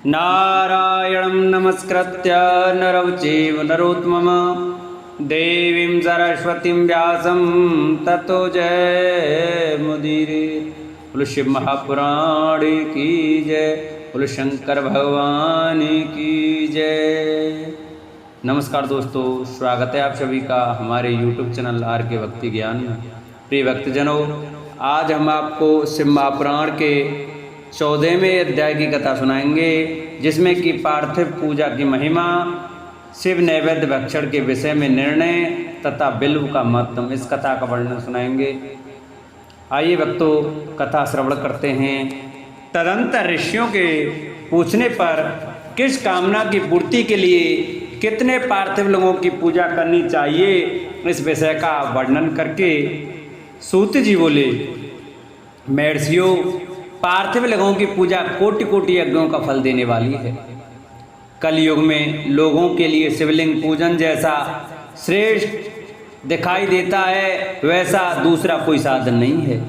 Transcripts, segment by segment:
नारायणं नमस्कृत्य नरं चैव नरोत्तमं देवीं सरस्वतीं व्यासं ततो जयमुदीरये। बोलो शिव महापुराण की जय, बोलो शंकर भगवान की जय। नमस्कार दोस्तों, स्वागत है आप सभी का हमारे YouTube चैनल आर के भक्ति ज्ञान में। प्रिय भक्तजनों, आज हम आपको शिव महापुराण के 14वें अध्याय की कथा सुनाएंगे, जिसमें कि पार्थिव पूजा की महिमा, शिव नैवेद्य भक्षण के विषय में निर्णय तथा बिल्व का महत्व, इस कथा का वर्णन सुनाएंगे। आइए भक्तों, कथा श्रवण करते हैं। तदंतर ऋषियों के पूछने पर किस कामना की पूर्ति के लिए कितने पार्थिव लोगों की पूजा करनी चाहिए, इस विषय का वर्णन करके सूत जी बोले, महर्षियों, पार्थिव लोगों की पूजा कोटि कोटि यज्ञों का फल देने वाली है। कलयुग में लोगों के लिए शिवलिंग पूजन जैसा श्रेष्ठ दिखाई देता है, वैसा दूसरा कोई साधन नहीं है।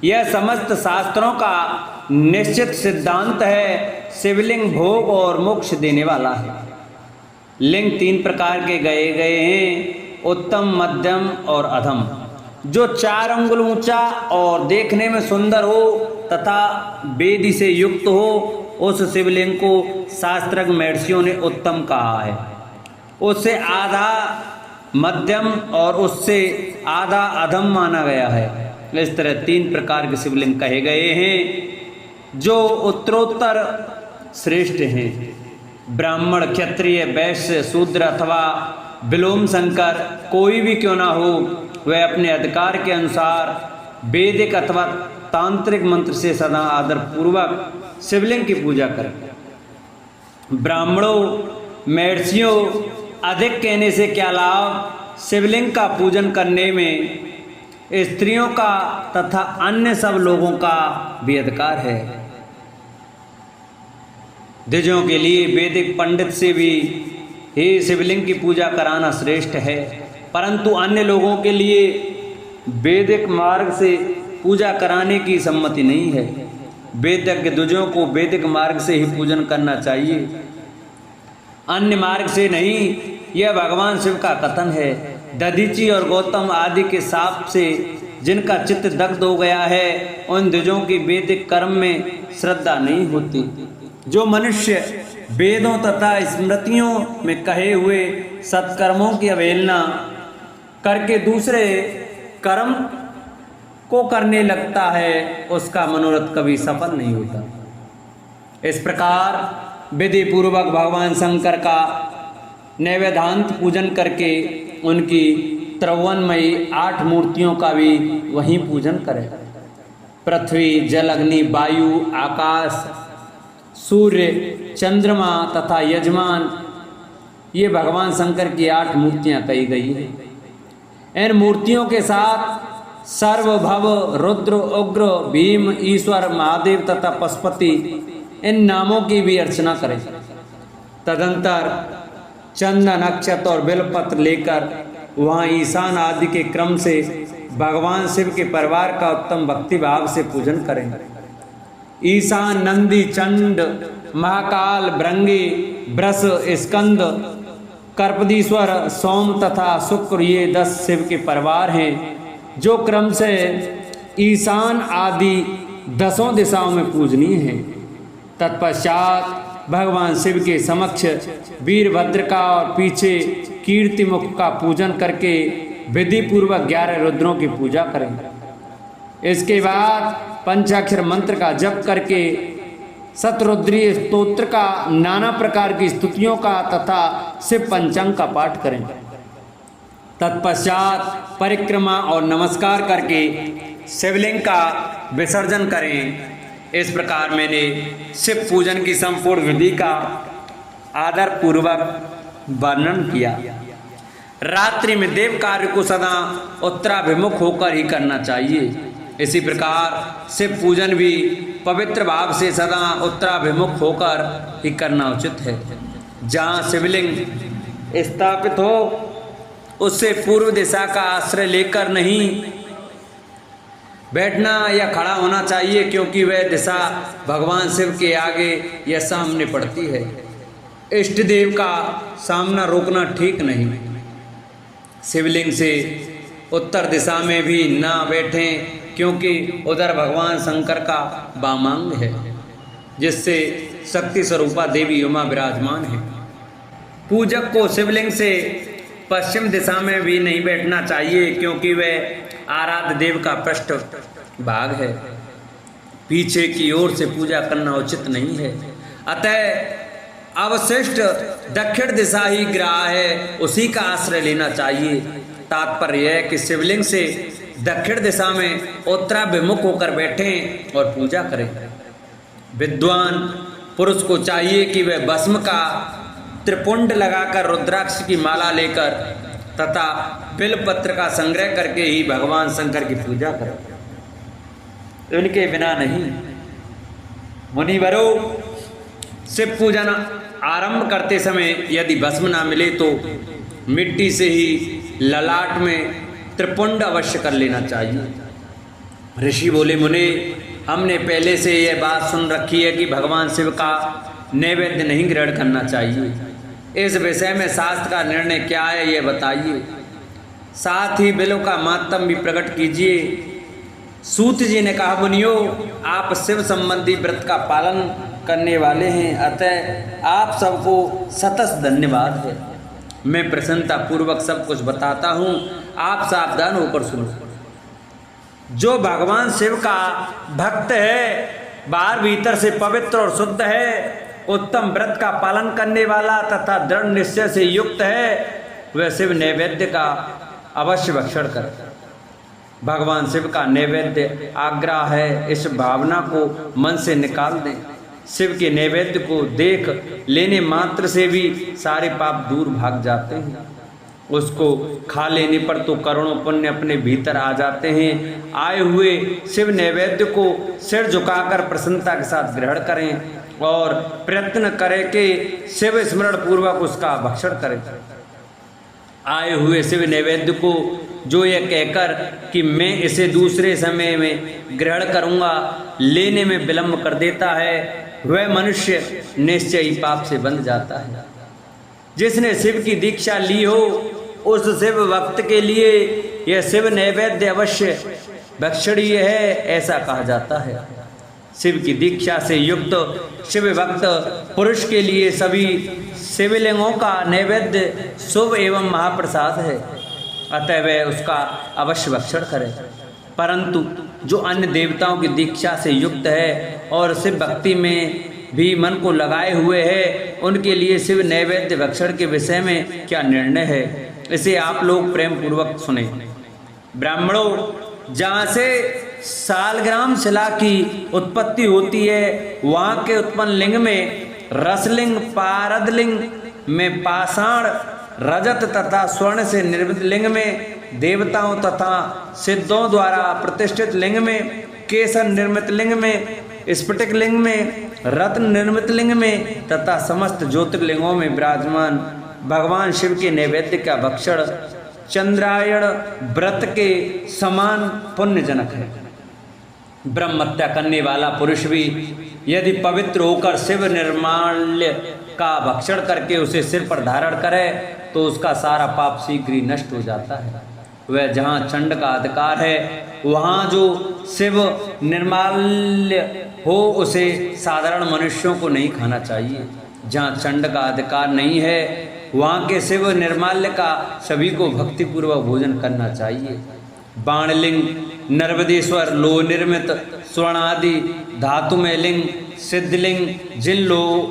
यह समस्त शास्त्रों का निश्चित सिद्धांत है। शिवलिंग भोग और मोक्ष देने वाला है। लिंग 3 प्रकार के गए हैं, उत्तम, मध्यम और अधम। जो 4 अंगुल ऊंचा और देखने में सुंदर हो तथा वेदी से युक्त हो, उस शिवलिंग को शास्त्रज्ञ महर्षियों ने उत्तम कहा है। उससे आधा मध्यम और उससे आधा अधम माना गया है। इस तरह 3 प्रकार के शिवलिंग कहे गए हैं, जो उत्तरोत्तर श्रेष्ठ हैं। ब्राह्मण, क्षत्रिय, वैश्य, शूद्र अथवा विलोम शंकर कोई भी क्यों ना हो, वह अपने अधिकार के अनुसार वैदिक अथवा तांत्रिक मंत्र से सदा आदर पूर्वक शिवलिंग की पूजा करें। ब्राह्मणों, महर्षियों, अधिक कहने से क्या लाभ? शिवलिंग का पूजन करने में स्त्रियों का तथा अन्य सब लोगों का भी अधिकार है। द्विजों के लिए वैदिक पंडित से भी ही शिवलिंग की पूजा कराना श्रेष्ठ है, परंतु अन्य लोगों के लिए वैदिक मार्ग से पूजा कराने की सम्मति नहीं है। वेदज्ञ द्विजों को वैदिक मार्ग से ही पूजन करना चाहिए, अन्य मार्ग से नहीं। यह भगवान शिव का कथन है। दधीची और गौतम आदि के शाप से जिनका चित्त दग्ध हो गया है, उन द्विजों की वैदिक कर्म में श्रद्धा नहीं होती। जो मनुष्य वेदों तथा स्मृतियों में कहे हुए सत्कर्मों की अवहेलना करके दूसरे कर्म को करने लगता है, उसका मनोरथ कभी सफल नहीं होता। इस प्रकार विधि पूर्वक भगवान शंकर का नैवेद्यांत पूजन करके उनकी 53मयी 8 मूर्तियों का भी वहीं पूजन करें। पृथ्वी, जल, अग्नि, वायु, आकाश, सूर्य, चंद्रमा तथा यजमान, ये भगवान शंकर की 8 मूर्तियां कही गई हैं। इन मूर्तियों के साथ सर्वभव, रुद्र, उग्र, भीम, ईश्वर, महादेव तथा पशुपति, इन नामों की भी अर्चना करें। तदंतर चंदन, अक्षत और बेलपत्र लेकर वहाँ ईशान आदि के क्रम से भगवान शिव के परिवार का उत्तम भक्ति भाव से पूजन करें। ईशान, नंदी, चंड, महाकाल, भृंगी, वृष, स्कंद, कर्पदीश्वर, सोम तथा शुक्र, ये 10 शिव के परिवार हैं, जो क्रम से ईशान आदि 10 दिशाओं में पूजनीय है। तत्पश्चात भगवान शिव के समक्ष वीरभद्र का और पीछे कीर्तिमुख का पूजन करके विधि पूर्वक 11 रुद्रों की पूजा करें। इसके बाद पंचाक्षर मंत्र का जप करके शतरुद्रीय स्तोत्र का, नाना प्रकार की स्तुतियों का तथा शिव पंचांग का पाठ करें। तत्पश्चात परिक्रमा और नमस्कार करके शिवलिंग का विसर्जन करें। इस प्रकार मैंने शिव पूजन की संपूर्ण विधि का आदर पूर्वक वर्णन किया। रात्रि में देव कार्य को सदा उत्तराभिमुख होकर ही करना चाहिए। इसी प्रकार शिव पूजन भी पवित्र भाव से सदा उत्तराभिमुख होकर ही करना उचित है। जहाँ शिवलिंग स्थापित हो, उससे पूर्व दिशा का आश्रय लेकर नहीं, बैठना या खड़ा होना चाहिए, क्योंकि वह दिशा भगवान शिव के आगे या सामने पड़ती है। इष्ट देव का सामना रोकना ठीक नहीं। शिवलिंग से उत्तर दिशा में भी ना बैठें, क्योंकि उधर भगवान शंकर का वामांग है, जिससे शक्ति स्वरूपा देवी उमा विराजमान है। पूजक को शिवलिंग से पश्चिम दिशा में भी नहीं बैठना चाहिए, क्योंकि वह आराध्य देव का पृष्ठ भाग है। पीछे की ओर से पूजा करना उचित नहीं है। अतः अवशिष्ट दक्षिण दिशा ही ग्राह है, उसी का आश्रय लेना चाहिए। तात्पर्य है कि शिवलिंग से दक्षिण दिशा में उत्तराभिमुख होकर बैठें और पूजा करें। विद्वान पुरुष को चाहिए कि वह भस्म का त्रिपुंड लगाकर रुद्राक्ष की माला लेकर तथा बिलपत्र का संग्रह करके ही भगवान शंकर की पूजा करें, उनके बिना नहीं। मुनिवरों, शिव पूजन आरंभ करते समय यदि भस्म ना मिले तो मिट्टी से ही ललाट में त्रिपुंड अवश्य कर लेना चाहिए। ऋषि बोले, मुने, हमने पहले से यह बात सुन रखी है कि भगवान शिव का नैवेद्य नहीं ग्रहण करना चाहिए। इस विषय में शास्त्र का निर्णय क्या है, यह बताइए। साथ ही बिलों का मातम भी प्रकट कीजिए। सूत जी ने कहा, मुनियो, आप शिव संबंधी व्रत का पालन करने वाले हैं, अतः आप सबको सतत धन्यवाद है। मैं प्रसन्नता पूर्वक सब कुछ बताता हूँ, आप सावधान होकर सुनो। जो भगवान शिव का भक्त है, बाहर भीतर से पवित्र और शुद्ध है, उत्तम व्रत का पालन करने वाला तथा दृढ़ निश्चय से युक्त है, वह शिव नैवेद्य का अवश्य भक्षण करे। भगवान शिव का नैवेद्य आग्रह है, इस भावना को मन से निकाल दें। शिव के नैवेद्य को देख लेने मात्र से भी सारे पाप दूर भाग जाते हैं। उसको खा लेने पर तो करोड़ों पुण्य अपने भीतर आ जाते हैं। आए हुए शिव नैवेद्य को सिर झुकाकर प्रसन्नता के साथ ग्रहण करें और प्रयत्न करें कि शिव स्मरण पूर्वक उसका भक्षण करें। आए हुए शिव नैवेद्य को जो यह कहकर कि मैं इसे दूसरे समय में ग्रहण करूंगा, लेने में विलंब कर देता है, वह मनुष्य निश्चय ही पाप से बंध जाता है। जिसने शिव की दीक्षा ली हो, उस शिव भक्त के लिए यह शिव नैवेद्य अवश्य भक्षणीय है, ऐसा कहा जाता है। शिव की दीक्षा से युक्त शिव भक्त पुरुष के लिए सभी शिवलिंगों का नैवेद्य शुभ एवं महाप्रसाद है, अतः वह उसका अवश्य भक्षण करे। परंतु जो अन्य देवताओं की दीक्षा से युक्त है और शिव भक्ति में भी मन को लगाए हुए है, उनके लिए शिव नैवेद्य भक्षण के विषय में क्या निर्णय है, इसे आप लोग प्रेम पूर्वक सुने। ब्राह्मणों, जहाँ से सालग्राम शिला की उत्पत्ति होती है, वहाँ के उत्पन्न लिंग में रसलिंग, पारदलिंग में पाषाण, रजत तथा स्वर्ण से निर्मित लिंग में देवताओं तथा सिद्धों द्वारा प्रतिष्ठित लिंग में, केसर निर्मित लिंग में, स्फटिक लिंग में, रत्न निर्मित लिंग में तथा समस्त ज्योतिर्लिंगों में विराजमान भगवान शिव के नैवेद्य का भक्षण चंद्रायण व्रत के समान पुण्यजनक है। ब्रह्महत्या करने वाला पुरुष भी यदि पवित्र होकर शिव निर्माल्य का भक्षण करके उसे सिर पर धारण करे तो उसका सारा पाप शीघ्र ही नष्ट हो जाता है। वह जहाँ चंड का अधिकार है, वहाँ जो शिव निर्माल्य हो उसे साधारण मनुष्यों को नहीं खाना चाहिए। जहाँ चंड का अधिकार नहीं है, वहाँ के शिव निर्माल्य का सभी को भक्तिपूर्वक भोजन करना चाहिए। बाणलिंग, नर्मदेश्वर, लोह निर्मित स्वर्ण आदि धातुमय लिंग, सिद्धलिंग, जिन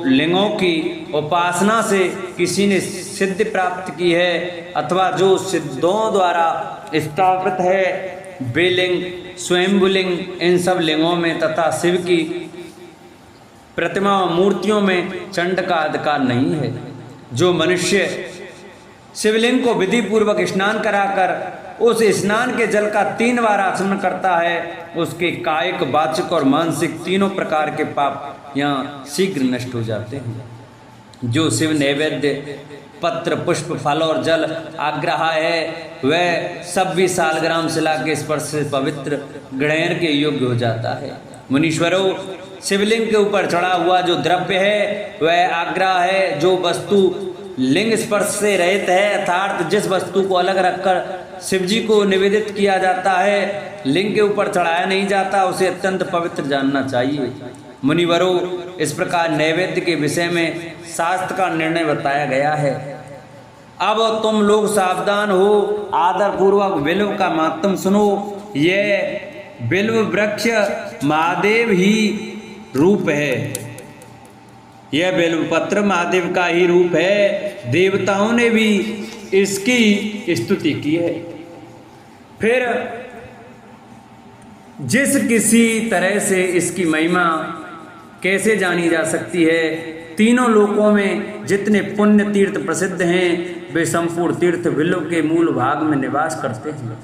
लिंगों की उपासना से किसी ने सिद्धि प्राप्त की है अथवा जो सिद्धों द्वारा स्थापित है, वे लिंग स्वयंभुलिंग, इन सब लिंगों में तथा शिव की प्रतिमा मूर्तियों में चंड का अधिकार नहीं है। जो मनुष्य शिवलिंग को विधि पूर्वक स्नान कराकर उस स्नान के जल का 3 बार आचमन करता है, उसके कायिक, वाचिक और मानसिक तीनों प्रकार के पाप यहाँ शीघ्र नष्ट हो जाते हैं। जो शिव नैवेद्य पत्र पुष्प फल और जल आग्रह है वह सब भी सालग्राम शिला के स्पर्श से पवित्र ग्रहण के योग्य हो जाता है। मुनीश्वरों, शिवलिंग के ऊपर चढ़ा हुआ जो द्रव्य है वह आग्रह है। जो वस्तु लिंग स्पर्श से रहित है अर्थात जिस वस्तु को अलग रखकर शिव जी को निवेदित किया जाता है, लिंग के ऊपर चढ़ाया नहीं जाता, उसे अत्यंत पवित्र जानना चाहिए। मुनिवरों, इस प्रकार नैवेद्य के विषय में शास्त्र का निर्णय बताया गया है। अब तुम लोग सावधान हो, आदर पूर्वक बिल्व का मातम सुनो। यह बिल्व वृक्ष महादेव ही रूप है, यह बिल्व पत्र महादेव का ही रूप है। देवताओं ने भी इसकी स्तुति की है। फिर जिस किसी तरह से इसकी महिमा कैसे जानी जा सकती है? तीनों लोकों में जितने पुण्य तीर्थ प्रसिद्ध हैं वे संपूर्ण तीर्थ बिल्व के मूल भाग में निवास करते हैं।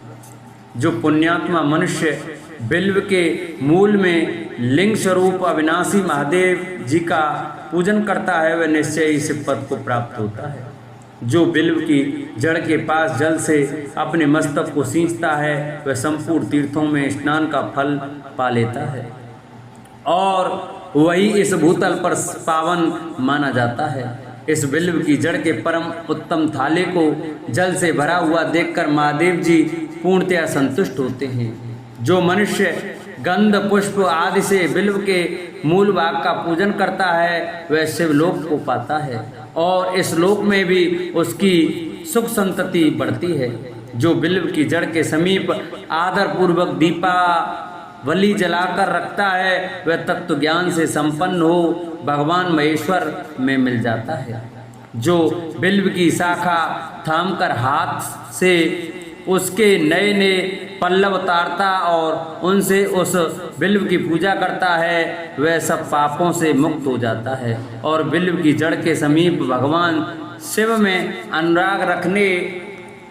जो पुण्यात्मा मनुष्य बिल्व के मूल में लिंग स्वरूप अविनाशी महादेव जी का पूजन करता है वह निश्चय ही शिव पद को प्राप्त होता है। जो बिल्व की जड़ के पास जल से अपने मस्तक को सींचता है वह संपूर्ण तीर्थों में स्नान का फल पा लेता है और वही इस भूतल पर पावन माना जाता है। इस बिल्व की जड़ के परम उत्तम थाले को जल से भरा हुआ देखकर महादेव जी पूर्णतया संतुष्ट होते हैं। जो मनुष्य गंध पुष्प आदि से बिल्व के मूल भाग का पूजन करता है वह शिवलोक को पाता है और इस लोक में भी उसकी सुख संतति बढ़ती है। जो बिल्व की जड़ के समीप आदर पूर्वक दीपावली जलाकर रखता है वह तत्व ज्ञान से संपन्न हो भगवान महेश्वर में मिल जाता है। जो बिल्व की शाखा थामकर हाथ से उसके नए नए पल्लव उतारता और उनसे उस बिल्व की पूजा करता है वह सब पापों से मुक्त हो जाता है और बिल्व की जड़ के समीप भगवान शिव में अनुराग रखने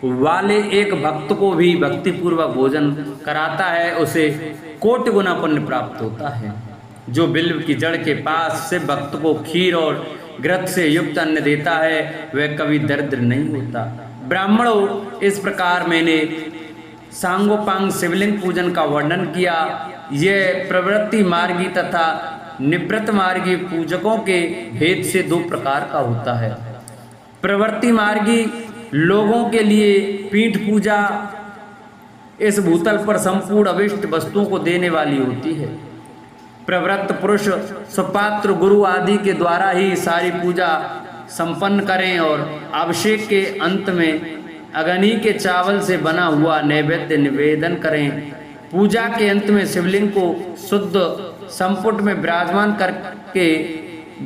वाले एक भक्त को भी भक्तिपूर्वक भोजन कराता है, उसे कोटि गुना पुण्य प्राप्त होता है। जो बिल्व की जड़ के पास शिव भक्त को खीर और घृत से युक्त अन्न देता है वह कभी दरिद्र नहीं होता। ब्राह्मणों, इस प्रकार मैंने सांगोपांग शिवलिंग पूजन का वर्णन किया। यह प्रवृत्ति मार्गी तथा निवृत्त मार्गी पूजकों के भेद से दो प्रकार का होता है। प्रवृत्ति मार्गी लोगों के लिए पीठ पूजा इस भूतल पर संपूर्ण अभिष्ट वस्तुओं को देने वाली होती है। प्रवृत्त पुरुष सुपात्र गुरु आदि के द्वारा ही सारी पूजा संपन्न करें और अभिषेक के अंत में अग्नि के चावल से बना हुआ नैवेद्य निवेदन करें। पूजा के अंत में शिवलिंग को शुद्ध संपुट में विराजमान करके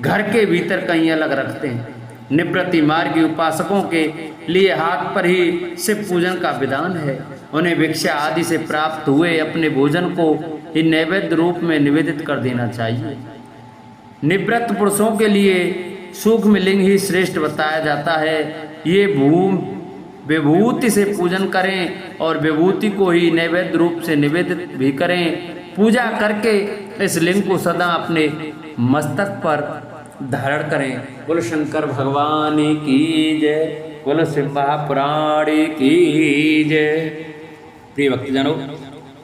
घर के भीतर कहीं अलग रखते हैं। निवृत्ति मार्गी उपासकों के लिए हाथ पर ही शिव पूजन का विधान है। उन्हें भिक्षा आदि से प्राप्त हुए अपने भोजन को ही नैवेद्य रूप में निवेदित कर देना चाहिए। निवृत्त पुरुषों के लिए सूक्ष्म लिंग ही श्रेष्ठ बताया जाता है। ये विभूति से पूजन करें और विभूति को ही नैवेद्य रूप से निवेदित भी करें। पूजा करके इस लिंग को सदा अपने मस्तक पर धारण करें। बोलो शंकर भगवान की जय, बोलो शिव महापुराण की जय। प्रिय भक्तजनों,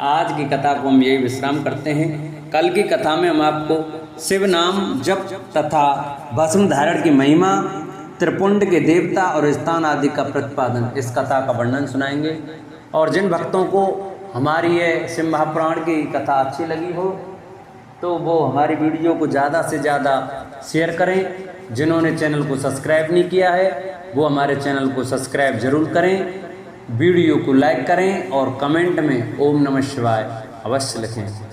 आज की कथा को हम यही विश्राम करते हैं। कल की कथा में हम आपको शिव नाम जप तथा भस्म धारण की महिमा, त्रिपुंड के देवता और स्थान आदि का प्रतिपादन, इस कथा का वर्णन सुनाएंगे। और जिन भक्तों को हमारी ये शिव महापुराण की कथा अच्छी लगी हो तो वो हमारी वीडियो को ज़्यादा से ज़्यादा शेयर करें। जिन्होंने चैनल को सब्सक्राइब नहीं किया है वो हमारे चैनल को सब्सक्राइब जरूर करें, वीडियो को लाइक करें और कमेंट में ओम नमः शिवाय अवश्य लिखें।